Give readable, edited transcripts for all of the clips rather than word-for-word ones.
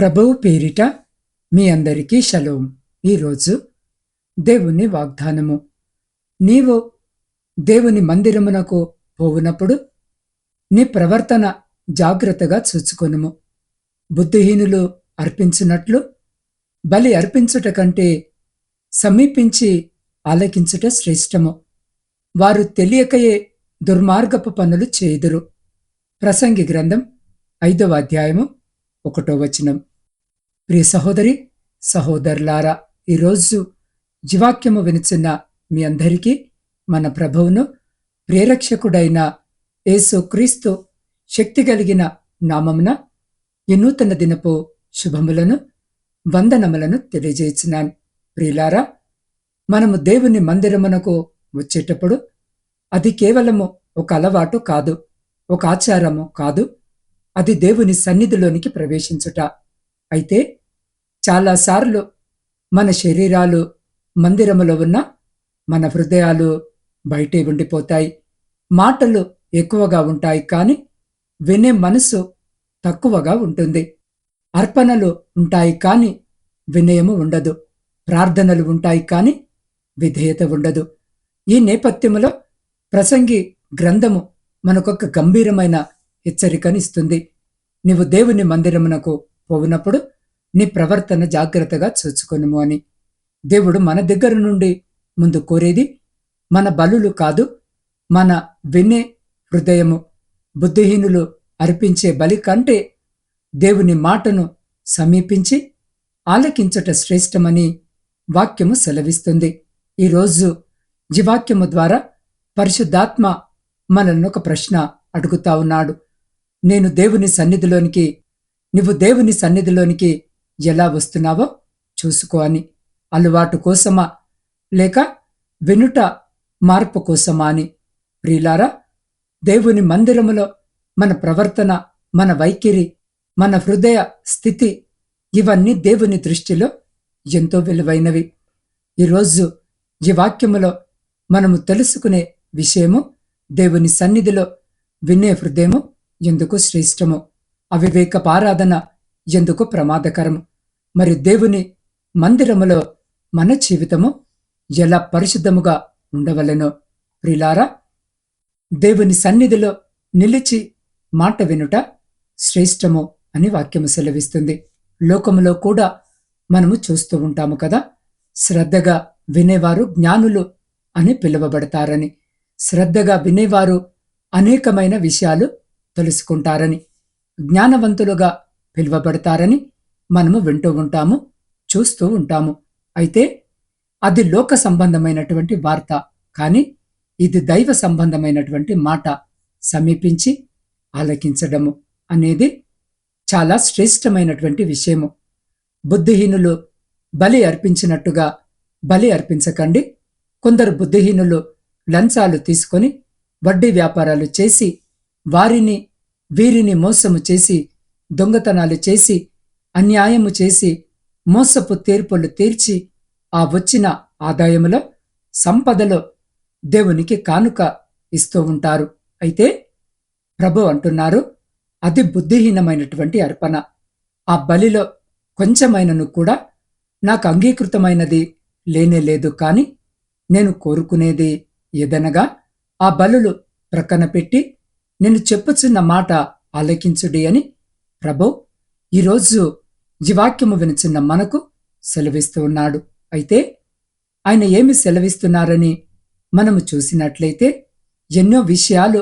ప్రభువు పేరిట మీ అందరికీ షలోం. ఈరోజు దేవుని వాగ్దానము. నీవు దేవుని మందిరమునకు పోవునప్పుడు నీ ప్రవర్తన జాగ్రత్తగా చూచుకొనుము. బుద్ధిహీనులు అర్పించున్నట్లు బలి అర్పించుట కంటే సమీపించి ఆలకించుట శ్రేష్టము. వారు తెలియకయే దుర్మార్గపు పనులు చేయుదురు. ప్రసంగి గ్రంథం 5వ అధ్యాయము 1వ వచనం. ప్రియ సహోదరి సహోదరులారా, ఈరోజు జీవాక్యము వినుచున్న మీ అందరికీ మన ప్రభువును ప్రేరక్షకుడైన యేసు క్రీస్తు శక్తి కలిగిన నామమున ఈ నూతన దినపు శుభములను వందనములను తెలియజేస్తున్నాను. ప్రియులారా, మనము దేవుని మందిరమునకు వచ్చేటప్పుడు అది కేవలము ఒక అలవాటు కాదు, ఒక ఆచారము కాదు, అది దేవుని సన్నిధిలోనికి ప్రవేశించుట. అయితే చాలాసార్లు మన శరీరాలు మందిరములో ఉన్న మన హృదయాలు బయటే ఉండిపోతాయి. మాటలు ఎక్కువగా ఉంటాయి, కానీ వినే మనసు తక్కువగా ఉంటుంది. అర్పణలు ఉంటాయి, కానీ వినయము ఉండదు. ప్రార్థనలు ఉంటాయి, కానీ విధేయత ఉండదు. ఈ నేపథ్యములో ప్రసంగి గ్రంథము మనకొక గంభీరమైన హెచ్చరికనిస్తుంది. నీవు దేవుని మందిరమునకు పోవునప్పుడు నీ ప్రవర్తన జాగ్రత్తగా చూచుకొనుము అని. దేవుడు మన దగ్గర నుండి ముందు కోరేది మన బలులు కాదు, మన వినే హృదయము. బుద్ధిహీనులు అర్పించే బలి కంటే దేవుని మాటను సమీపించి ఆలకించుట శ్రేష్టమని వాక్యము సెలవిస్తుంది. ఈరోజు ఈ వాక్యము ద్వారా పరిశుద్ధాత్మ మనల్ని ఒక ప్రశ్న అడుగుతా ఉన్నాడు. నువ్వు దేవుని సన్నిధిలోనికి ఎలా వస్తున్నావో చూసుకో అని. అలవాటు కోసమా లేక వినుట మార్పు కోసమా అని. ప్రియులారా, దేవుని మందిరములో మన ప్రవర్తన, మన వైఖరి, మన హృదయ స్థితి, ఇవన్నీ దేవుని దృష్టిలో ఎంతో విలువైనవి. ఈరోజు ఈ వాక్యములో మనము తెలుసుకునే విషయము, దేవుని సన్నిధిలో వినే హృదయము ఎందుకు శ్రేష్టము, అవివేకపు ఆరాధన ఎందుకు ప్రమాదకరము, మరి దేవుని మందిరములో మన జీవితము ఎలా పరిశుద్ధముగా ఉండవలెనో. ప్రియులారా, దేవుని సన్నిధిలో నిలిచి మాట వినుట శ్రేష్టము అని వాక్యము సెలవిస్తుంది. లోకములో కూడా మనము చూస్తూ ఉంటాము కదా, శ్రద్ధగా వినేవారు జ్ఞానులు అని పిలువబడతారని, శ్రద్ధగా వినేవారు అనేకమైన విషయాలు తెలుసుకుంటారని, జ్ఞానవంతులుగా పిలువబడతారని మనము వింటూ ఉంటాము, చూస్తూ ఉంటాము. అయితే అది లోక సంబంధమైనటువంటి వార్త, కానీ ఇది దైవ సంబంధమైనటువంటి మాట. సమీపించి ఆలకించడము అనేది చాలా శ్రేష్టమైనటువంటి విషయము. బుద్ధిహీనులు బలి అర్పించినట్టుగా బలి అర్పించకండి. కొందరు బుద్ధిహీనులు లంచాలు తీసుకొని వడ్డీ వ్యాపారాలు చేసి వీరిని మోసము చేసి, దొంగతనాలు చేసి, అన్యాయము చేసి, మోసపు తీర్పులు తీర్చి ఆ వచ్చిన ఆదాయములో, సంపదలో దేవునికి కానుక ఇస్తూ ఉంటారు. అయితే ప్రభు అంటున్నారు, అది బుద్ధిహీనమైనటువంటి అర్పణ. ఆ బలిలో కొంచెమైనను కూడా నాకు అంగీకృతమైనది లేనేలేదు, కానీ నేను కోరుకునేది ఏదనగా ఆ బలులు ప్రక్కన పెట్టి నేను చెప్పుచున్న మాట ఆలకించుడి అని ప్రభు ఈరోజు ఈ వాక్యము వినుచున్న మనకు సెలవిస్తూ ఉన్నాడు. అయితే ఆయన ఏమి సెలవిస్తున్నారని మనము చూసినట్లయితే ఎన్నో విషయాలు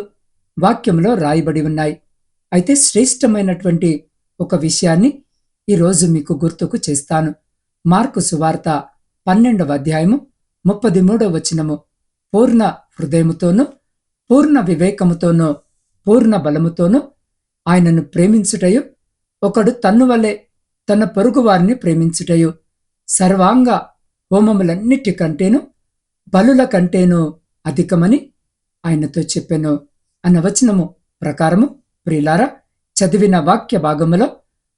వాక్యంలో రాయబడి ఉన్నాయి. అయితే శ్రేష్టమైనటువంటి ఒక విషయాన్ని ఈరోజు మీకు గుర్తుకు చేస్తాను. మార్కు సువార్త 12వ అధ్యాయము 33వ వచనము. పూర్ణ హృదయముతోనూ, పూర్ణ వివేకముతోనూ, పూర్ణ బలముతోనూ ఆయనను ప్రేమించుటయు, ఒకడు తన్ను వలె తన పొరుగు వారిని ప్రేమించుటయు సర్వాంగ హోమములన్నిటికంటేను బలుల కంటేనూ అధికమని ఆయనతో చెప్పెను అన్న వచనము ప్రకారము, ప్రియులారా, చదివిన వాక్య భాగములో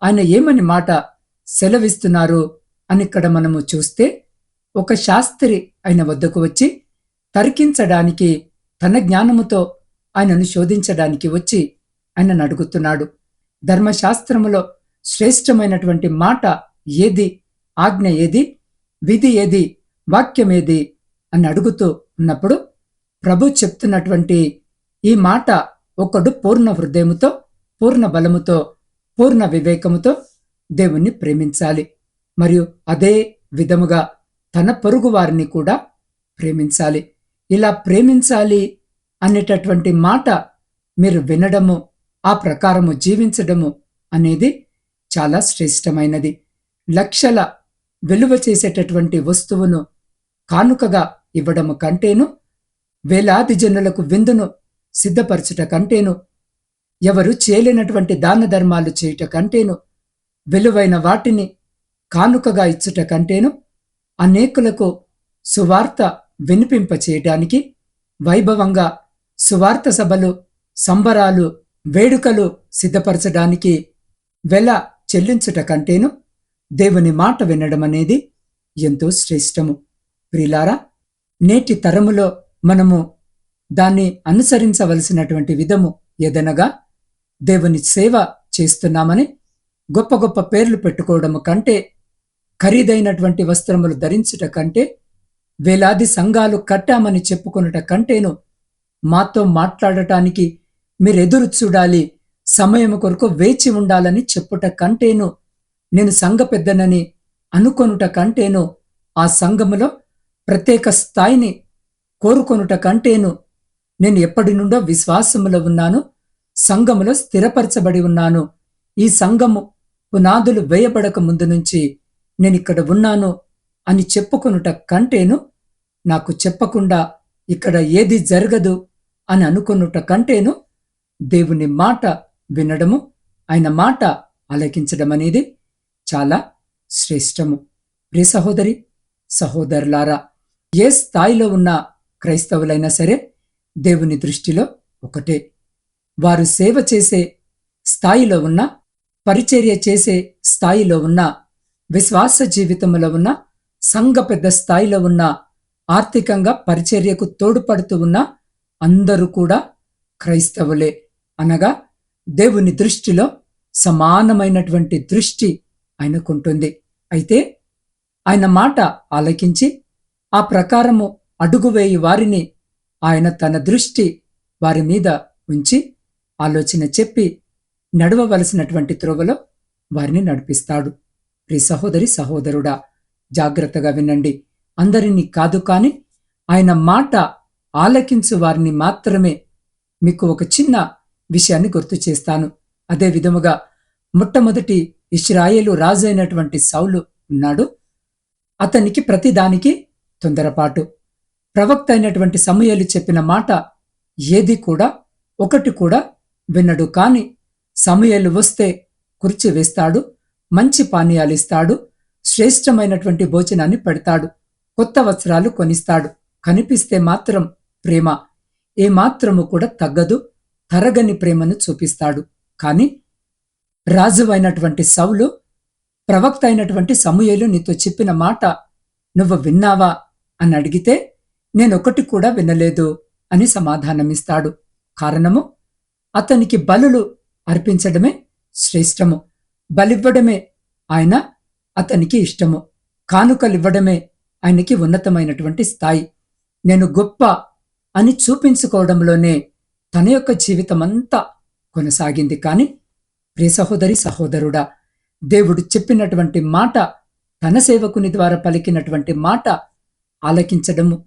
ఆయన ఏమని మాట సెలవిస్తున్నారు అని ఇక్కడ మనము చూస్తే, ఒక శాస్త్రి ఆయన వద్దకు వచ్చి తర్కించడానికి, తన జ్ఞానముతో ఆయనను శోధించడానికి వచ్చి ఆయనను అడుగుతున్నాడు. ధర్మశాస్త్రములో శ్రేష్టమైనటువంటి మాట ఏది, ఆజ్ఞ ఏది, విధి ఏది, వాక్యం ఏది అని అడుగుతూ ఉన్నప్పుడు ప్రభు చెప్తున్నటువంటి ఈ మాట, ఒకడు పూర్ణ హృదయముతో, పూర్ణ బలముతో, పూర్ణ వివేకముతో దేవుణ్ణి ప్రేమించాలి, మరియు అదే విధముగా తన పొరుగు వారిని కూడా ప్రేమించాలి. ఇలా ప్రేమించాలి అనేటటువంటి మాట మీరు వినడము, ఆ ప్రకారము జీవించడము అనేది చాలా శ్రేష్టమైనది. లక్షల విలువ చేసేటటువంటి వస్తువును కానుకగా ఇవ్వడము కంటేను, వేలాది జనులకు విందును సిద్ధపరచుట కంటేను, ఎవరు చేయలేనటువంటి దాన ధర్మాలు చేయుట కంటేను, విలువైన వాటిని కానుకగా ఇచ్చుట కంటేను, అనేకులకు సువార్త వినిపింప చేయటానికి, వైభవంగా సువార్త సభలు, సంబరాలు, వేడుకలు సిద్ధపరచడానికి వెల చెల్లించుట కంటేను దేవుని మాట వినడం అనేది ఎంతో శ్రేష్టము. ప్రియులారా, నేటి తరములో మనము దాన్ని అనుసరించవలసినటువంటి విధము ఏదనగా, దేవుని సేవ చేస్తున్నామని గొప్ప గొప్ప పేర్లు పెట్టుకోవడము కంటే, ఖరీదైనటువంటి వస్త్రములు ధరించుట కంటే, వేలాది సంఘాలు కట్టామని చెప్పుకొనుట కంటేను, మాతో మాట్లాడటానికి మీరెదురు చూడాలి, సమయం కొరకు వేచి ఉండాలని చెప్పుట కంటేను, నేను సంఘ పెద్దనని అనుకొనుట కంటేను, ఆ సంఘములో ప్రత్యేక స్థాయిని కోరుకొనుట కంటేను, నేను ఎప్పటి నుండో విశ్వాసములో ఉన్నాను, సంఘములో స్థిరపరచబడి ఉన్నాను, ఈ సంఘము పునాదులు వేయబడక ముందు నుంచి నేనిక్కడ ఉన్నాను అని చెప్పుకొనుట కంటేను, నాకు చెప్పకుండా ఇక్కడ ఏది జరగదు అని అనుకొనుట కంటేను, దేవుని మాట వినడము, ఆయన మాట ఆలకించడం అనేది చాలా శ్రేష్టము. ప్రియ సహోదరి, సహోదరులారా, ఏ స్థాయిలో ఉన్న క్రైస్తవులైనా సరే దేవుని దృష్టిలో ఒకటే. వారు సేవ చేసే స్థాయిలో ఉన్న, పరిచర్య చేసే స్థాయిలో ఉన్న, విశ్వాస జీవితంలో ఉన్న, సంఘ పెద్ద స్థాయిలో ఉన్న, ఆర్థికంగా పరిచర్యకు తోడ్పడుతూ ఉన్న అందరూ కూడా క్రైస్తవులే. అనగా దేవుని దృష్టిలో సమానమైనటువంటి దృష్టి ఆయనకుంటుంది. అయితే ఆయన మాట ఆలకించి ఆ ప్రకారము అడుగువేయి వారిని ఆయన తన దృష్టి వారి మీద ఉంచి ఆలోచన చెప్పి నడవవలసినటువంటి త్రోవలో వారిని నడిపిస్తాడు. ప్రియ సహోదరి, సహోదరుడా, జాగ్రత్తగా వినండి. అందరినీ కాదు, కాని ఆయన మాట ఆలకించు వారిని మాత్రమే. మీకు ఒక చిన్న విషయాన్ని గుర్తు చేస్తాను. అదే విధముగా మొట్టమొదటి ఇశ్రాయేలు రాజు అయినటువంటి సౌలు ఉన్నాడు. అతనికి ప్రతిదానికి తొందరపాటు. ప్రవక్త అయినటువంటి సమూయేలు చెప్పిన మాట ఏది కూడా, ఒకటి కూడా వినడు. కాని సమూయేలు వస్తే కుర్చీ వేస్తాడు, మంచి పానీయాలు ఇస్తాడు, శ్రేష్టమైనటువంటి భోజనాన్ని పెడతాడు, కొత్త వస్త్రాలు కొనిస్తాడు. కనిపిస్తే మాత్రం ప్రేమ ఏమాత్రము కూడా తగ్గదు, తరగని ప్రేమను చూపిస్తాడు. కాని రాజు అయినటువంటి సౌలు ప్రవక్త అయినటువంటి సమూయేలు నీతో చెప్పిన మాట నువ్వు విన్నావా అని అడిగితే, నేనొకటి కూడా వినలేదు అని సమాధానమిస్తాడు. కారణము, అతనికి బలులు అర్పించడమే శ్రేష్టము, బలివ్వడమే ఆయన అతనికి ఇష్టము, కానుకలివ్వడమే ఆయనకి ఉన్నతమైనటువంటి స్థాయి. నేను గొప్ప అని చూపించుకోవడంలోనే తన యొక్క జీవితమంతా కొనసాగింది. కాని ప్రియ సహోదరి, సహోదరుడా, దేవుడు చెప్పినటువంటి మాట, తన సేవకుని ద్వారా పలికినటువంటి మాట ఆలకించడము,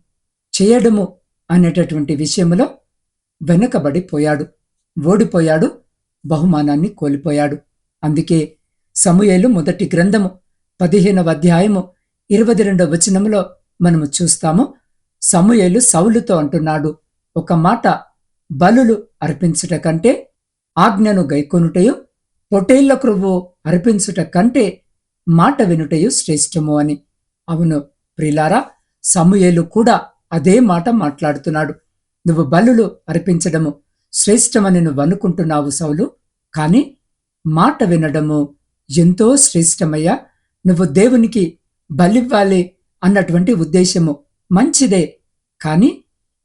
చేయడము అనేటటువంటి విషయంలో వెనుకబడిపోయాడు, ఓడిపోయాడు, బహుమానాన్ని కోల్పోయాడు. అందుకే సమూయేలు మొదటి గ్రంథము 15వ అధ్యాయము 22వ వచనములో మనము చూస్తాము. సమూయేలు సౌలుతో అంటున్నాడు, ఒక మాట, బలులు అర్పించుట కంటే ఆజ్ఞను గైకొనుటయు, పొటేళ్ల క్రొవ్వు అర్పించుట కంటే మాట వినుటయు శ్రేష్టము అని. అవును ప్రియులారా, సమూయేలు కూడా అదే మాట మాట్లాడుతున్నాడు. నువ్వు బలులు అర్పించడము శ్రేష్టమని నువ్వు అనుకుంటున్నావు సౌలు, కాని మాట వినడము ఎంతో శ్రేష్టమయ్యా. నువ్వు దేవునికి బలివ్వాలి అన్నటువంటి ఉద్దేశము మంచిదే. కాని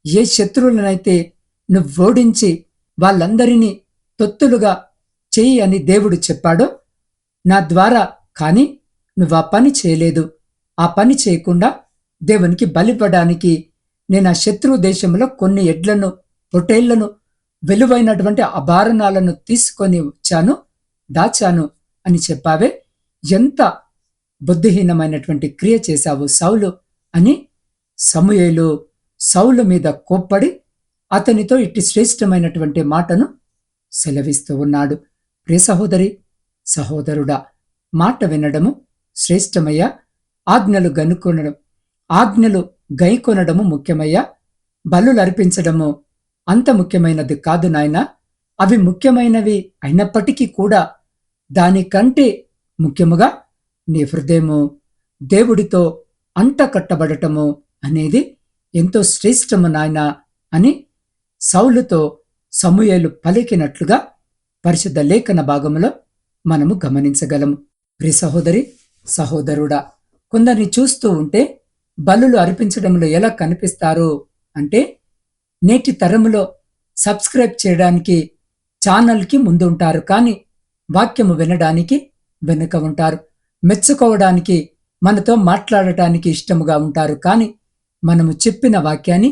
ఏ శత్రువులనైతే నువ్వు ఓడించి వాళ్ళందరినీ తొత్తులుగా చెయ్యి అని దేవుడు చెప్పాడో, నా ద్వారా కానీ నువ్వు ఆ పని చేయలేదు. ఆ పని చేయకుండా దేవునికి బలివ్వడానికి నేను ఆ శత్రు దేశంలో కొన్ని ఎడ్లను, పొటేళ్లను, విలువైనటువంటి ఆభరణాలను తీసుకొని వచ్చాను, దాచాను అని చెప్పావే, ఎంత బుద్ధిహీనమైనటువంటి క్రియ చేశావు సౌలు అని సమూయేలు సౌలు మీద కోప్పడి అతనితో ఇట్టి శ్రేష్టమైనటువంటి మాటను సెలవిస్తూ ఉన్నాడు. ప్రియ సహోదరి, సహోదరుడా, మాట వినడము శ్రేష్టమయ్యా. ఆజ్ఞలు గైకొనడము ముఖ్యమయ్యా. బలులు అర్పించడము అంత ముఖ్యమైనది కాదు నాయనా. అవి ముఖ్యమైనవి అయినప్పటికీ కూడా దానికంటే ముఖ్యముగా నీ హృదయము దేవుడితో అంట కట్టబడటము అనేది ఎంతో శ్రేష్టము నాయనా అని సౌలుతో సమూయేలు పలికినట్లుగా పరిశుద్ధ లేఖన భాగములో మనము గమనించగలము. ప్రియ సహోదరి, సహోదరుడా, కొందరిని చూస్తూ ఉంటే బలులు అర్పించడంలో ఎలా కనిపిస్తారు అంటే, నేటి తరములో సబ్స్క్రైబ్ చేయడానికి ఛానల్కి ముందుంటారు, కానీ వాక్యము వినడానికి వెనుక ఉంటారు. మెచ్చుకోవడానికి, మనతో మాట్లాడటానికి ఇష్టముగా ఉంటారు, కానీ మనము చెప్పిన వాక్యాన్ని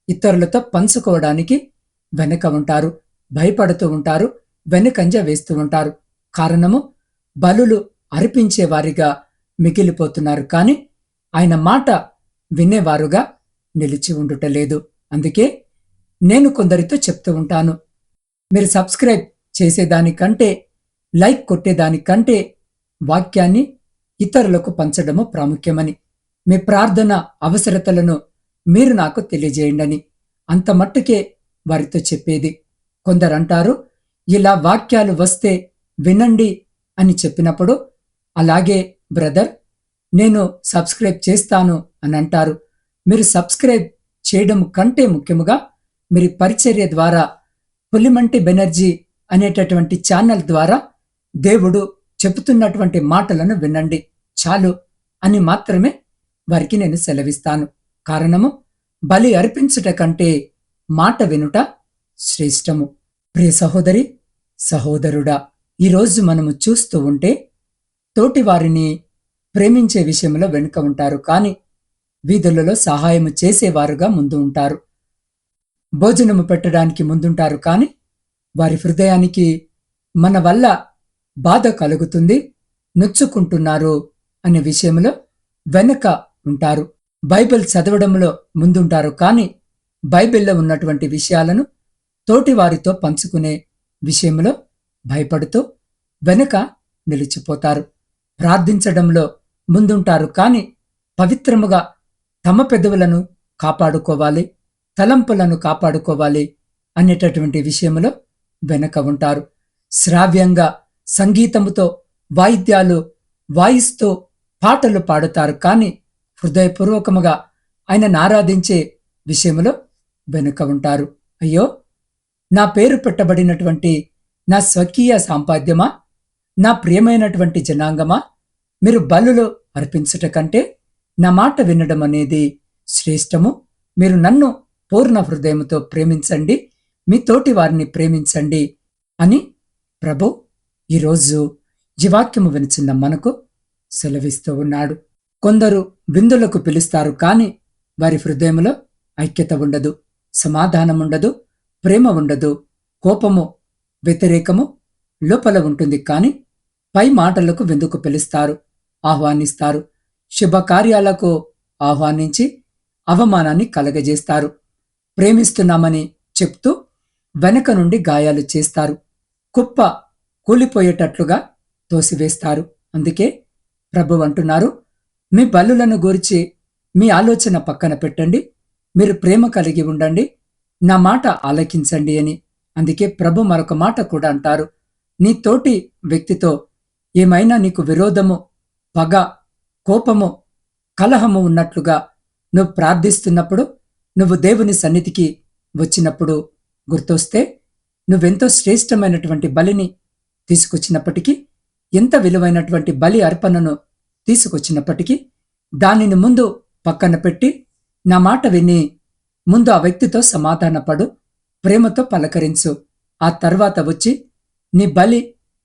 ఇతరులతో పంచుకోవడానికి వెనుక ఉంటారు. భయపడుతూ ఉంటారు, వెనుకంజ వేస్తూ ఉంటారు. కారణము, బలులు అర్పించేవారిగా మిగిలిపోతున్నారు, కానీ ఆయన మాట వినేవారుగా నిలిచి ఉండుటలేదు. అందుకే నేను కొందరితో చెప్తూ ఉంటాను, మీరు సబ్స్క్రైబ్ చేసేదానికంటే, లైక్ కొట్టేదానికంటే వాక్యాన్ని ఇతరులకు పంచడము ప్రాముఖ్యమని, మీ ప్రార్థన అవసరతలను మీరు నాకు తెలియజేయండి. అంత మట్టుకే వారితో చెప్పేది. కొందరంటారు, ఇలా వాక్యాలు వస్తే వినండి అని చెప్పినప్పుడు, అలాగే బ్రదర్, నేను సబ్స్క్రైబ్ చేస్తాను అని అంటారు. మీరు సబ్స్క్రైబ్ చేయడం కంటే ముఖ్యముగా మీరు పరిచర్య ద్వారా, పులిమంటి బెనర్జీ అనేటటువంటి ఛానల్ ద్వారా దేవుడు చెబుతున్నటువంటి మాటలను వినండి చాలు అని మాత్రమే వారికి నేను సెలవిస్తాను. కారణము, బలి అర్పించుట కంటే మాట వినుట శ్రేష్టము. ప్రియ సహోదరి, సహోదరుడా, ఈరోజు మనము చూస్తూ ఉంటే తోటివారిని ప్రేమించే విషయంలో వెనుక ఉంటారు, కానీ వీధులలో సహాయము చేసేవారుగా ముందు ఉంటారు. భోజనము పెట్టడానికి ముందుంటారు, కానీ వారి హృదయానికి మన వల్ల బాధ కలుగుతుంది, నొచ్చుకుంటున్నారు అనే విషయంలో వెనుక ఉంటారు. బైబిల్ చదవడంలో ముందుంటారు, కానీ బైబిల్లో ఉన్నటువంటి విషయాలను తోటివారితో పంచుకునే విషయంలో భయపడుతూ వెనుక నిలిచిపోతారు. ప్రార్థించడంలో ముందుంటారు, కానీ పవిత్రముగా తమ పెదవులను కాపాడుకోవాలి, తలంపులను కాపాడుకోవాలి అనేటటువంటి విషయంలో వెనక ఉంటారు. శ్రావ్యంగా సంగీతముతో వాయిద్యాలు వాయిస్తూ పాటలు పాడుతారు, కానీ హృదయపూర్వకముగా ఆయనను ఆరాధించే విషయంలో వెనుక ఉంటారు. అయ్యో, నా పేరు పెట్టబడినటువంటి నా స్వకీయ సాంపాద్యమా, నా ప్రియమైనటువంటి జనాంగమా, మీరు బలులు అర్పించుట కంటే నా మాట వినడం అనేది శ్రేష్టము. మీరు నన్ను పూర్ణ హృదయముతో ప్రేమించండి, మీ తోటి వారిని ప్రేమించండి అని ప్రభు ఈరోజు ఈ వాక్యము వినిచిన్న మనకు సెలవిస్తూ ఉన్నాడు. కొందరు విందులకు పిలుస్తారు, కానీ వారి హృదయంలో ఐక్యత ఉండదు, సమాధానం ఉండదు, ప్రేమ ఉండదు, కోపము, వ్యతిరేకము లోపల ఉంటుంది. కానీ పై మాటలకు విందుకు పిలుస్తారు, ఆహ్వానిస్తారు, శుభకార్యాలకు ఆహ్వానించి అవమానాన్ని కలగజేస్తారు. ప్రేమిస్తున్నామని చెప్తూ వెనక నుండి గాయాలు చేస్తారు, కుప్ప కూలిపోయేటట్లుగా తోసివేస్తారు. అందుకే ప్రభు అంటున్నారు, మీ బలులను గూర్చి మీ ఆలోచన పక్కన పెట్టండి, మీరు ప్రేమ కలిగి ఉండండి, నా మాట ఆలకించండి అని. అందుకే ప్రభు మరొక మాట కూడా అంటారు, నీ తోటి వ్యక్తితో ఏమైనా నీకు విరోధము, పగ, కోపము, కలహము ఉన్నట్లుగా నువ్వు ప్రార్థిస్తున్నప్పుడు, నువ్వు దేవుని సన్నిధికి వచ్చినప్పుడు గుర్తొస్తే, నువ్వెంతో శ్రేష్టమైనటువంటి బలిని తీసుకొచ్చినప్పటికీ, ఎంత విలువైనటువంటి బలి అర్పణను తీసుకొచ్చినప్పటికీ, దానిని ముందు పక్కన పెట్టి నా మాట విని ముందు ఆ వ్యక్తితో సమాధానపడు, ప్రేమతో పలకరించు, ఆ తర్వాత వచ్చి నీ బలి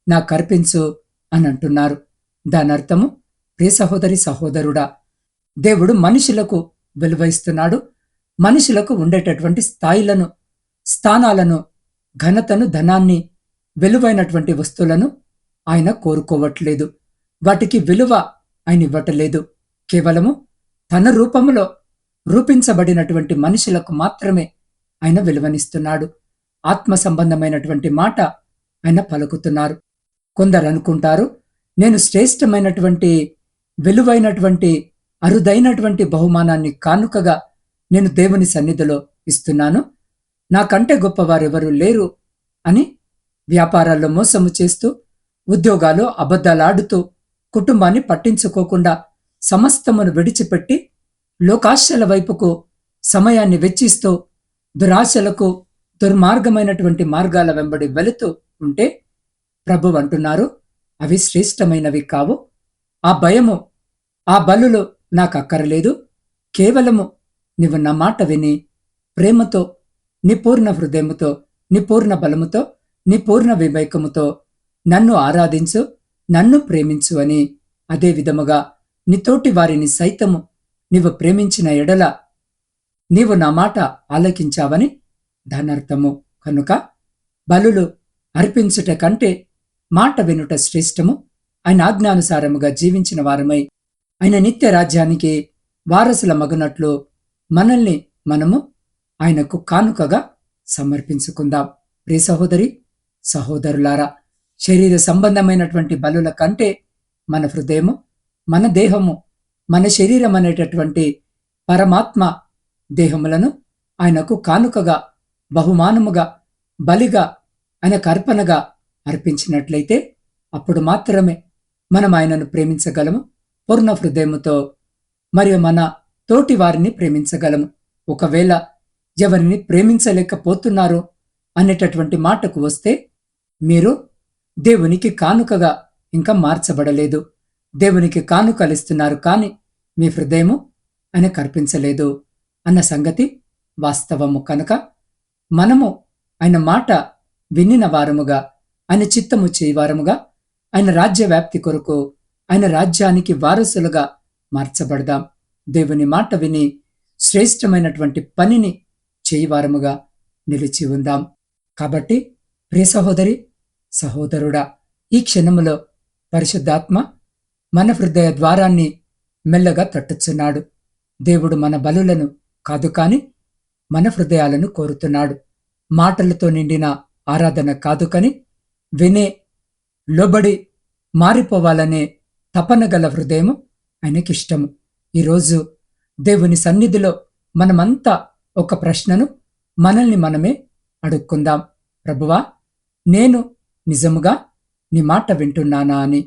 నాకు అర్పించు అని అంటున్నారు. దానర్థము, ప్రియ సహోదరి సహోదరుడా, దేవుడు మనుషులకు విలువ ఇస్తున్నాడు. మనుషులకు ఉండేటటువంటి స్థాయిలను, స్థానాలను, ఘనతను, ధనాన్ని, విలువైనటువంటి వస్తువులను ఆయన కోరుకోవట్లేదు. వాటికి విలువ ఆయన ఇవ్వటలేదు. కేవలము తన రూపములో రూపించబడినటువంటి మనుషులకు మాత్రమే ఆయన విలువనిస్తున్నాడు. ఆత్మ సంబంధమైనటువంటి మాట ఆయన పలుకుతున్నారు. కొందరు అనుకుంటారు, నేను శ్రేష్టమైనటువంటి, విలువైనటువంటి, అరుదైనటువంటి బహుమానాన్ని కానుకగా నేను దేవుని సన్నిధిలో ఇస్తున్నాను, నాకంటే గొప్పవారెవరూ లేరు అని వ్యాపారాల్లో మోసము చేస్తూ, ఉద్యోగాలు అబద్ధాలాడుతూ, కుటుంబాన్ని పట్టించుకోకుండా సమస్తమును విడిచిపెట్టి లోకాశల వైపుకు సమయాన్ని వెచ్చిస్తూ, దురాశలకు, దుర్మార్గమైనటువంటి మార్గాల వెంబడి వెళుతూ ఉంటే ప్రభువు అంటున్నారు, అవి శ్రేష్టమైనవి కావు. ఆ భయము, ఆ బలులు నాకు అక్కరలేదు. కేవలము నీవు నా మాట విని ప్రేమతో, నీ పూర్ణ హృదయముతో, నీ పూర్ణ బలముతో, నీ పూర్ణ వివేకముతో నన్ను ఆరాధించు, నన్ను ప్రేమించు అని, అదే విధముగా నీ తోటి వారిని సైతము నీవు ప్రేమించిన ఎడల నీవు నా మాట ఆలకించావని దానర్థము. కనుక బలులు అర్పించుట కంటే మాట వినుట శ్రేష్టము. ఆయన ఆజ్ఞానుసారముగా జీవించిన వారమై ఆయన నిత్య రాజ్యానికి వారసుల మగునట్లు మనల్ని మనము ఆయనకు కానుకగా సమర్పించుకుందాం. ప్రియ సహోదరి సహోదరులారా, శరీర సంబంధమైనటువంటి బలుల కంటే మన హృదయము, మన దేహము, మన శరీరం అనేటటువంటి పరమాత్మ దేహములను ఆయనకు కానుకగా, బహుమానముగా, బలిగా, ఆయనకు అర్పణగా అర్పించినట్లయితే అప్పుడు మాత్రమే మనం ఆయనను ప్రేమించగలము పూర్ణ హృదయముతో, మరియు మన తోటి వారిని ప్రేమించగలము. ఒకవేళ ఎవరిని ప్రేమించలేకపోతున్నారు అనేటటువంటి మాటకు వస్తే, మీరు దేవునికి కానుకగా ఇంకా మార్చబడలేదు. దేవునికి కానుకలిస్తున్నారు, కానీ మీ హృదయము ఆయనకు అర్పించలేదు అన్న సంగతి వాస్తవము. కనుక మనము ఆయన మాట వినిన వారముగా, ఆయన చిత్తము చేయవారముగా, ఆయన రాజ్య వ్యాప్తి కొరకు, ఆయన రాజ్యానికి వారసులుగా మార్చబడదాం. దేవుని మాట విని శ్రేష్టమైనటువంటి పనిని చేయవారముగా నిలిచి ఉందాం. కాబట్టి ప్రియ సహోదరి సహోదరుడా, ఈ క్షణములో పరిశుద్ధాత్మ మన హృదయ ద్వారాన్ని మెల్లగా తట్టుచున్నాడు. దేవుడు మన బలులను కాదు, కాని మన హృదయాలను కోరుతున్నాడు. మాటలతో నిండిన ఆరాధన కాదు, కాని వినే, లోబడి మారిపోవాలనే తపన గల హృదయము ఆయనకిష్టము. ఈరోజు దేవుని సన్నిధిలో మనమంతా ఒక ప్రశ్నను మనల్ని మనమే అడుక్కుందాం. ప్రభువా, నేను నిజముగా నీ మాట వింటున్నానా అని.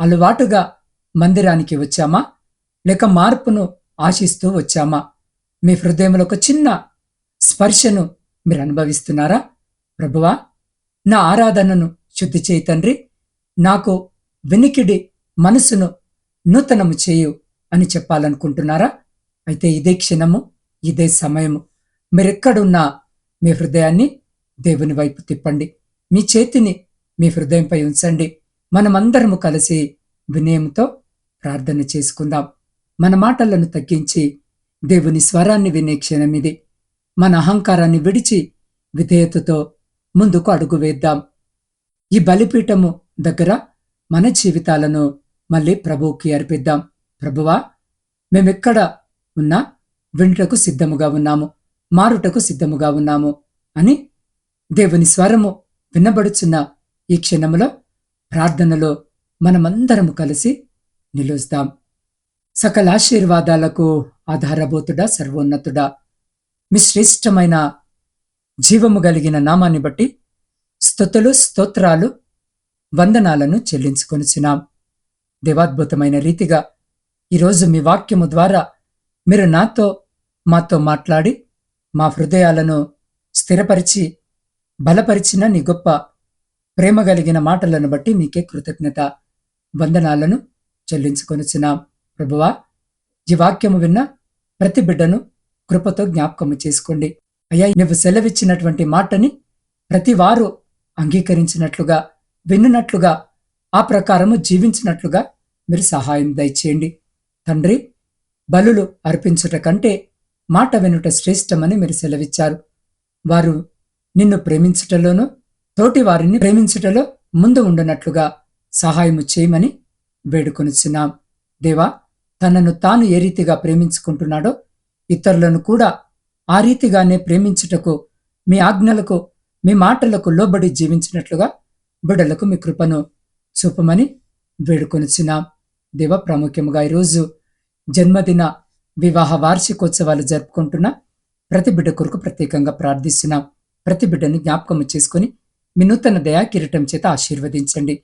అలవాటుగా మందిరానికి వచ్చామా, లేక మార్పును ఆశిస్తూ వచ్చామా? మీ హృదయంలో ఒక చిన్న స్పర్శను మీరు అనుభవిస్తున్నారా? ప్రభువా, నా ఆరాధనను శుద్ధి చేయి తండ్రి, నాకు వినికిడి మనసును నూతనము చేయు అని చెప్పాలనుకుంటున్నారా? అయితే ఇదే క్షణము, ఇదే సమయము. మీరెక్కడున్నా మీ హృదయాన్ని దేవుని వైపు తిప్పండి. మీ చేతిని మీ హృదయంపై ఉంచండి. మనమందరము కలిసి వినయముతో ప్రార్థన చేసుకుందాం. మన మాటలను తగ్గించి దేవుని స్వరాన్ని వినే క్షణమిది. మన అహంకారాన్ని విడిచి విధేయతతో ముందుకు అడుగు వేద్దాం. ఈ బలిపీఠము దగ్గర మన జీవితాలను మళ్ళీ ప్రభువుకి అర్పిద్దాం. ప్రభువా, మేమెక్కడ ఉన్నా వింటకు సిద్ధముగా ఉన్నాము, మారుటకు సిద్ధముగా ఉన్నాము అని దేవుని స్వరము వినబడుచున్న ఈ క్షణములో ప్రార్థనలో మనమందరము కలిసి నిలుస్తాం. సకల ఆశీర్వాదాలకు ఆధారభూతుడా, సర్వోన్నతుడా, మీ శ్రేష్టమైన జీవము కలిగిన నామాన్ని బట్టి స్తుతులు, స్తోత్రాలు, వందనాలను చెల్లించుకొనిచున్నాం. దేవాద్భుతమైన రీతిగా ఈరోజు మీ వాక్యము ద్వారా మీరు మాతో మాట్లాడి మా హృదయాలను స్థిరపరిచి బలపరిచిన నీ గొప్ప ప్రేమ కలిగిన మాటలను బట్టి మీకే కృతజ్ఞత వందనాలను చెల్లించుకొనిచున్నాం. ప్రభువా, ఈ వాక్యము విన్న ప్రతి బిడ్డను కృపతో జ్ఞాపకము చేసుకోండి. అయ్యా, నువ్వు సెలవిచ్చినటువంటి మాటని ప్రతి వారు అంగీకరించినట్లుగా, విన్నట్లుగా ఆ ప్రకారము జీవించినట్లుగా మీరు సహాయం దయచేయండి. తండ్రి, బలులు అర్పించుట కంటే మాట వినుట శ్రేష్టమని మీరు సెలవిచ్చారు. వారు నిన్ను ప్రేమించుటలోనూ తోటి వారిని ప్రేమించుటలో ముందు ఉండునట్లుగా సహాయము చేయమని వేడుకొనుచున్నాం. దేవా, తనను తాను ఏ రీతిగా ప్రేమించుకుంటున్నాడో ఇతరులను కూడా ఆ రీతిగానే ప్రేమించుటకు, మీ ఆజ్ఞలకు, మీ మాటలకు లోబడి జీవించినట్లుగా బిడ్డలకు మీ కృపను చూపమని వేడుకొనుచున్నాం. దేవ, ప్రాముఖ్యముగా ఈరోజు జన్మదిన వివాహ వార్షికోత్సవాలు జరుపుకుంటున్న ప్రతి బిడ్డ కొరకు ప్రత్యేకంగా ప్రార్థిస్తున్నాం. ప్రతి బిడ్డను జ్ఞాపకము చేసుకుని మీ నూతన దయా కిరీటం చేత ఆశీర్వదించండి.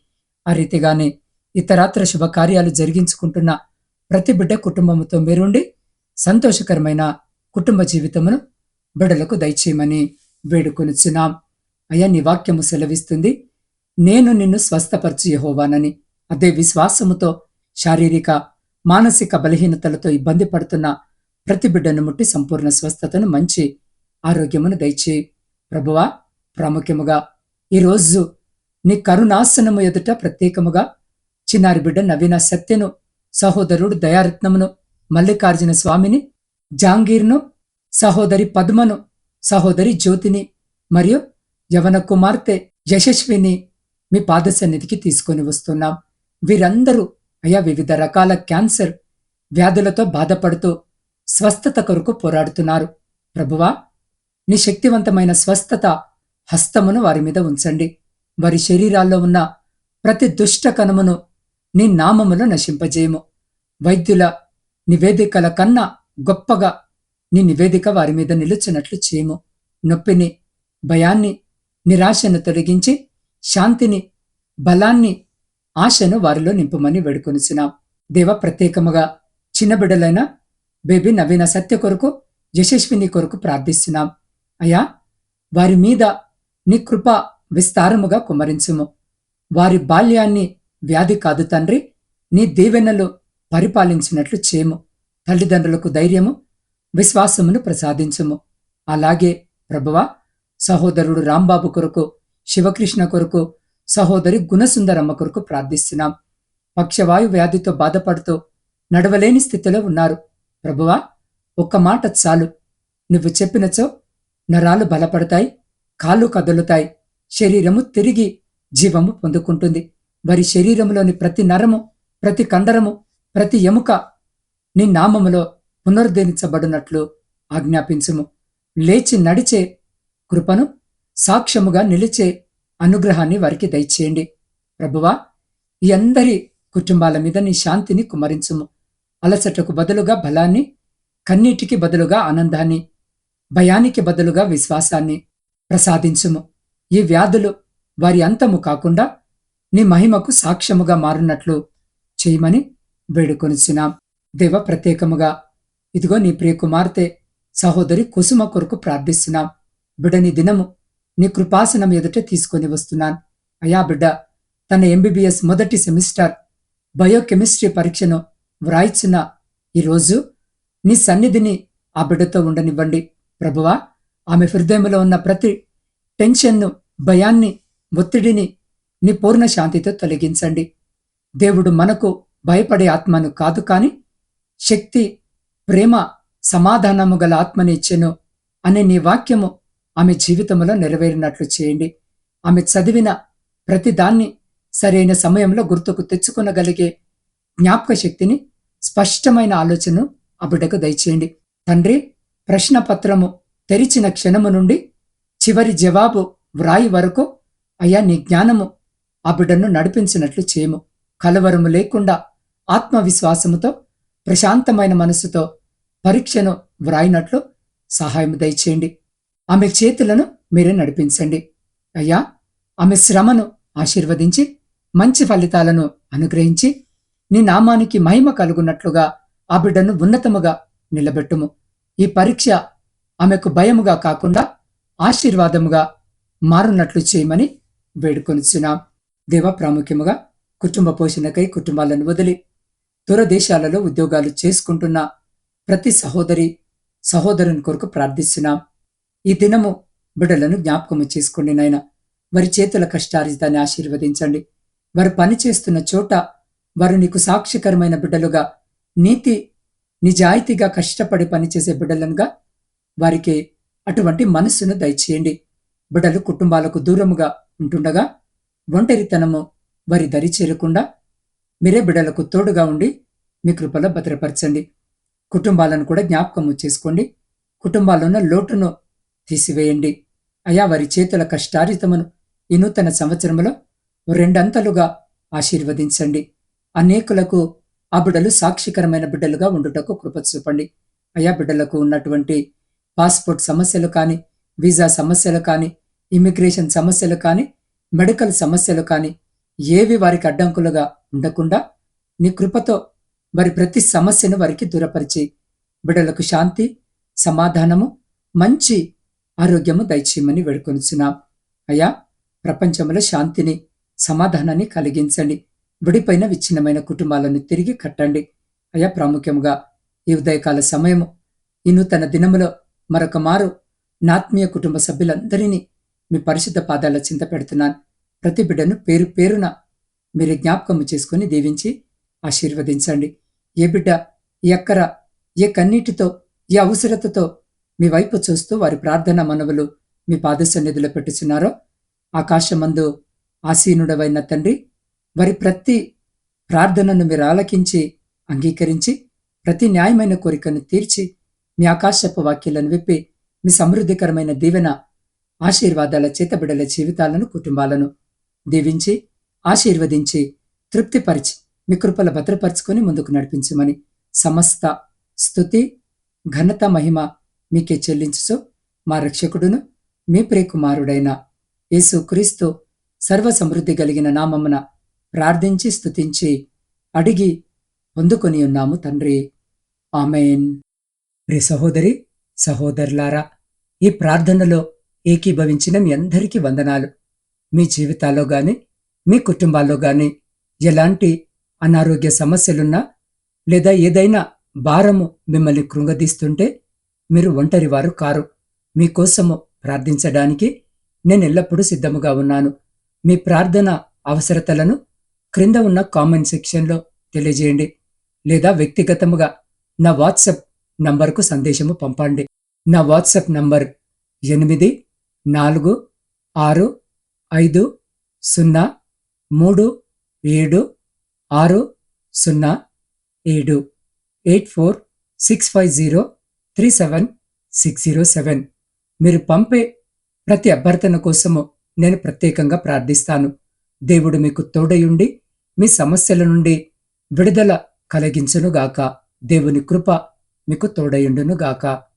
ఆ రీతిగానే ఇతరాత్ర శుభకార్యాలు జరిగించుకుంటున్న ప్రతి బిడ్డ కుటుంబముతో మీరుండి సంతోషకరమైన కుటుంబ జీవితమును బిడ్డలకు దయచేయమని వేడుకొనుచున్నాం. అయ్యా, నీ వాక్యము సెలవిస్తుంది, నేను నిన్ను స్వస్థపరచు యెహోవానని. అదే విశ్వాసముతో శారీరక మానసిక బలహీనతలతో ఇబ్బంది పడుతున్న ప్రతి బిడ్డను ముట్టి సంపూర్ణ స్వస్థతను, మంచి ఆరోగ్యమును దయచేయి ప్రభువా. ప్రాముఖ్యముగా ఈరోజు నీ కరుణాసనము ఎదుట ప్రత్యేకముగా చిన్నారి బిడ్డ నవీన సత్యను, సహోదరుడు దయారత్నమును, మల్లికార్జున స్వామిని, జాంగీర్ను, సహోదరి పద్మను, సహోదరి జ్యోతిని మరియు యవన కుమార్తె యశస్విని మీ పాద సన్నిధికి తీసుకొని వస్తున్నాం. వీరందరూ అయా వివిధ రకాల క్యాన్సర్ వ్యాధులతో బాధపడుతూ స్వస్థత కొరకు పోరాడుతున్నారు. ప్రభువా, నీ శక్తివంతమైన స్వస్థత హస్తమును వారి మీద ఉంచండి. వారి శరీరాల్లో ఉన్న ప్రతి దుష్ట కణమును నీ నామములో నశింపజేయము. వైద్యుల నివేదికల కన్నా గొప్పగా నీ నివేదిక వారి మీద నిలుచున్నట్లు చేయము. నొప్పిని, భయాన్ని, నిరాశను తొలగించి శాంతిని, బలాన్ని, ఆశను వారిలో నింపమని వేడుకొనిచున్నాం. దేవ, ప్రత్యేకముగా చిన్న బిడ్డలైన బేబీ నవీన సత్య కొరకు, యశస్విని కొరకు ప్రార్థిస్తున్నాం. అయ్యా, వారి మీద నీ కృప విస్తారముగా కుమ్మరించుము. వారి బాల్యాన్ని వ్యాధి కాదు తండ్రి, నీ దీవెనలు పరిపాలించినట్లు చేయము. తల్లిదండ్రులకు ధైర్యము, విశ్వాసమును ప్రసాదించుము. అలాగే ప్రభువా, సహోదరుడు రాంబాబు కొరకు, శివకృష్ణ కొరకు, సహోదరి గుణసుందరమ్మ కొరకు ప్రార్థిస్తున్నాం. పక్షవాయు వ్యాధితో బాధపడుతూ నడవలేని స్థితిలో ఉన్నారు. ప్రభువా, ఒక్క మాట చాలు. నువ్వు చెప్పినచో నరాలు బలపడతాయి, కాళ్ళు కదులుతాయి, శరీరము తిరిగి జీవము పొందుకుంటుంది. వారి శరీరములోని ప్రతి నరము, ప్రతి కండరము, ప్రతి ఎముక నీ నామములో పునరుద్ధరించబడినట్లు ఆజ్ఞాపించుము. లేచి నడిచే కృపను, సాక్ష్యముగా నిలిచే అనుగ్రహాన్ని వారికి దయచేయండి. ప్రభువా, ఈ అందరి కుటుంబాల మీద నీ శాంతిని కుమరించుము. అలసటకు బదులుగా బలాన్ని, కన్నీటికి బదులుగా ఆనందాన్ని, భయానికి బదులుగా విశ్వాసాన్ని ప్రసాదించుము. ఈ వ్యాధులు వారి అంతము కాకుండా నీ మహిమకు సాక్ష్యముగా మారున్నట్లు చేయమని వేడుకొనిచున్నాం. దేవ, ప్రత్యేకముగా ఇదిగో నీ ప్రియ కుమార్తె సహోదరి కుసుమ కొరకు ప్రార్థిస్తున్నాం. బిడ్డని దినము నీ కృపాసనం ఎదుట తీసుకొని వస్తున్నాను. అయా, బిడ్డ తన MBBS మొదటి సెమిస్టర్ బయోకెమిస్ట్రీ పరీక్షను వ్రాయిచున్న ఈరోజు నీ సన్నిధిని ఆ బిడ్డతో ఉండనివ్వండి. ప్రభువా, ఆమె హృదయంలో ఉన్న ప్రతి టెన్షన్ను, భయాన్ని, ఒత్తిడిని నీ పూర్ణ శాంతితో తొలగించండి. దేవుడు మనకు భయపడే ఆత్మను కాదు, కాని శక్తి, ప్రేమ, సమాధానము గల ఆత్మని ఇచ్చెను అనే నీ వాక్యము ఆమె జీవితంలో నెరవేరినట్లు చేయండి. ఆమె చదివిన ప్రతి దాన్ని సరైన సమయంలో గుర్తుకు తెచ్చుకొనగలిగే జ్ఞాపక శక్తిని, స్పష్టమైన ఆలోచనను ఆ బిడ్డకు దయచేయండి. తండ్రి, ప్రశ్నపత్రము తెరిచిన క్షణము నుండి చివరి జవాబు వ్రాయి వరకు అయ్యా నీ జ్ఞానము ఆ బిడ్డను నడిపించినట్లు చేయము. కలవరము లేకుండా ఆత్మవిశ్వాసముతో, ప్రశాంతమైన మనసుతో పరీక్షను వ్రాయినట్లు సహాయం దయచేయండి. ఆమె చేతులను మీరే నడిపించండి. అయ్యా, ఆమె శ్రమను ఆశీర్వదించి మంచి ఫలితాలను అనుగ్రహించి నీ నామానికి మహిమ కలుగున్నట్లుగా ఆ బిడ్డను ఉన్నతముగా నిలబెట్టుము. ఈ పరీక్ష ఆమెకు భయముగా కాకుండా ఆశీర్వాదముగా మారున్నట్లు చేయమని వేడుకొనిచున్నాం. దేవ, ప్రాముఖ్యముగా కుటుంబ పోషణకై కుటుంబాలను వదిలి దూరదేశాలలో ఉద్యోగాలు చేసుకుంటున్న ప్రతి సహోదరి సహోదరుని కొరకు ప్రార్థిస్తున్నాం. ఈ దినము బిడ్డలను జ్ఞాపకము చేసుకోండి నాయన. వారి చేతుల కష్టార్జితాన్ని ఆశీర్వదించండి. వారు పనిచేస్తున్న చోట వారు నీకు సాక్షికరమైన బిడ్డలుగా, నీతి నిజాయితీగా కష్టపడి పనిచేసే బిడ్డలనుగా వారికి అటువంటి మనస్సును దయచేయండి. బిడ్డలు కుటుంబాలకు దూరముగా ఉంటుండగా ఒంటరితనము వారి దరి చేరకుండా మీరే బిడ్డలకు తోడుగా ఉండి మీ కృపలో భద్రపరచండి. కుటుంబాలను కూడా జ్ఞాపకము చేసుకోండి. కుటుంబాల్లో ఉన్న లోటును తీసివేయండి. అయా, వారి చేతుల కష్టార్జితమును ఈ నూతన సంవత్సరంలో రెండంతలుగా ఆశీర్వదించండి. అనేకులకు ఆ బిడ్డలు సాక్షికరమైన బిడ్డలుగా ఉండుటకు కృప చూపండి. అయా, బిడ్డలకు ఉన్నటువంటి పాస్పోర్ట్ సమస్యలు కానీ, వీసా సమస్యలు కానీ, ఇమిగ్రేషన్ సమస్యలు కానీ, మెడికల్ సమస్యలు కానీ ఏవి వారికి అడ్డంకులుగా ఉండకుండా నీ కృపతో వారి ప్రతి సమస్యను వారికి దూరపరిచి బిడ్డలకు శాంతి, సమాధానము, మంచి ఆరోగ్యము దయచేయమని వేడుకొనుచున్నాం. అయ్యా, ప్రపంచంలో శాంతిని, సమాధానాన్ని కలిగించండి. విడిపోయిన విచ్ఛిన్నమైన కుటుంబాలను తిరిగి కట్టండి. అయ్యా, ప్రాముఖ్యంగా ఈ ఉదయకాల సమయము, ఈ నూతన దినములో మరొక మారు నా ఆత్మీయ కుటుంబ సభ్యులందరినీ మీ పరిశుద్ధ పాదాల చింత పెడుతున్నాను. ప్రతి బిడ్డను పేరు పేరున మీరు జ్ఞాపకము చేసుకుని దీవించి ఆశీర్వదించండి. ఏ బిడ్డ, ఏ అక్కర, ఏ కన్నీటితో, ఏ అవసరతతో మీ వైపు చూస్తూ వారి ప్రార్థన మనవులు మీ పాద సన్నిధిలో పెట్టుచున్నారో, ఆకాశమందు ఆసీనుడవైన తండ్రి, వారి ప్రతి ప్రార్థనను మీరు ఆలకించి అంగీకరించి ప్రతి న్యాయమైన కోరికను తీర్చి మీ ఆకాశపు వాక్యాలను విప్పి మీ సమృద్ధికరమైన దీవెన ఆశీర్వాదాల చేత బిడ్డల జీవితాలను, కుటుంబాలను దీవించి ఆశీర్వదించి తృప్తిపరిచి మీ కృపల భద్రపరుచుకొని ముందుకు నడిపించమని సమస్త స్తుతి, ఘనత, మహిమ మీకే చెల్లించుచు మా రక్షకుడును మీ ప్రియకుమారుడైన యేసు క్రీస్తు సర్వ సమృద్ధి కలిగిన నామమున ప్రార్థించి స్తుతించి అడిగి పొందుకొని ఉన్నాము తండ్రి. ఆమెన్. ప్రియ సహోదరి, సహోదరులారా, ఈ ప్రార్థనలో ఏకీభవించిన మీ అందరికీ వందనాలు. మీ జీవితాల్లో గాని, మీ కుటుంబాల్లో గాని ఎలాంటి అనారోగ్య సమస్యలున్నా లేదా ఏదైనా భారము మిమ్మల్ని కృంగదీస్తుంటే మీరు ఒంటరి వారు కారు. మీకోసము ప్రార్థించడానికి నేను ఎల్లప్పుడూ సిద్ధముగా ఉన్నాను. మీ ప్రార్థన అవసరతలను క్రింద ఉన్న కామెంట్ సెక్షన్లో తెలియజేయండి, లేదా వ్యక్తిగతముగా నా వాట్సాప్ నంబర్కు సందేశము పంపండి. నా వాట్సాప్ నంబర్ 84465037 8465037607. మీరు పంపే ప్రతి అభ్యర్థన కోసము నేను ప్రత్యేకంగా ప్రార్థిస్తాను. దేవుడు మీకు తోడయుండి మీ సమస్యల నుండి విడుదల కలిగించునుగాక. దేవుని కృప మీకు తోడయుండునుగాక.